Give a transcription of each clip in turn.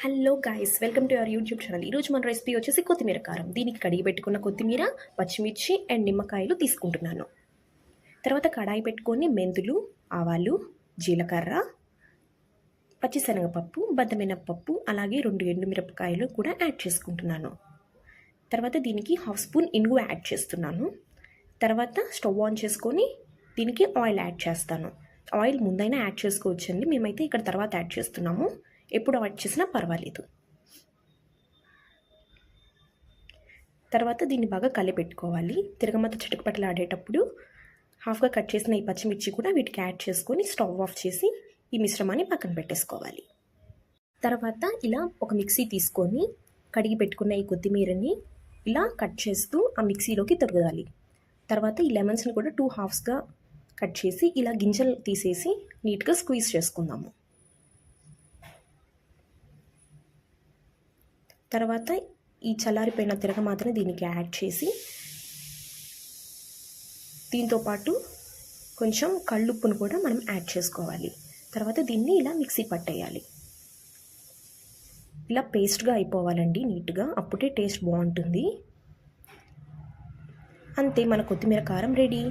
Hello guys, welcome to our YouTube channel. ఈరోజు మన recipe వచ్చేసి కొత్తిమీర కారం. దీనికి కడిగి పెట్టుకున్న కొత్తిమీర, పచ్చిమిర్చి అండ్ నిమ్మకాయలు తీసుకుంటున్నాను. తర్వాత కడాయి పెట్టుకొని మెంతులు, ఆవాలు, జీలకర్ర, పచ్చిశనగపప్పు, బద్దమినపప్పు, అలాగే 2 ఎండుమిరపకాయలు కూడా యాడ్ చేసుకుంటున్నాను. తర్వాత దీనికి 1/2 స్పూన్ ఇంగువ యాడ్ చేస్తున్నాను. తర్వాత స్టవ్ ఆన్ చేసుకొని దీనికి ఆయిల్ యాడ్ చేస్తాను. ఆయిల్ ముందైనా యాడ్ చేసుకోవచ్చండి, మేమైతే ఇక్కడ తర్వాత యాడ్ చేస్తున్నాము. ఎప్పుడు యాడ్ చేసినా పర్వాలేదు. తర్వాత దీన్ని బాగా కలిపెట్టుకోవాలి. తిరగమత చిటకపట్టలు ఆడేటప్పుడు హాఫ్గా కట్ చేసిన ఈ పచ్చిమిర్చి కూడా వీటికి యాడ్ చేసుకొని స్టవ్ ఆఫ్ చేసి ఈ మిశ్రమాన్ని పక్కన పెట్టేసుకోవాలి. తర్వాత ఇలా ఒక మిక్సీ తీసుకొని కడిగి పెట్టుకున్న ఈ కొత్తిమీరని ఇలా కట్ చేస్తూ ఆ మిక్సీలోకి తొరగాలి. తర్వాత ఈ లెమన్స్ని కూడా 2 హాఫ్స్గా కట్ చేసి ఇలా గింజలు తీసేసి నీట్గా స్క్వీజ్ చేసుకుందాము. తర్వాత ఈ చల్లారిపోయిన తిరగమాతని దీనికి యాడ్ చేసి దీంతోపాటు కొంచెం కళ్ళుప్పును కూడా మనం యాడ్ చేసుకోవాలి. తర్వాత దీన్ని ఇలా మిక్సీ పట్టేయాలి. ఇలా పేస్ట్గా అయిపోవాలండి నీట్గా, అప్పుడే టేస్ట్ బాగుంటుంది. అంతే, మన కొత్తిమీర కారం రెడీ.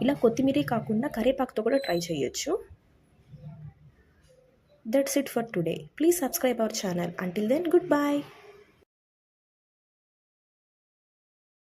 ఇలా కొత్తిమీరే కాకుండా కరివేపాకుతో కూడా ట్రై చేయొచ్చు. That's it for today. Please subscribe our channel. Until then, goodbye.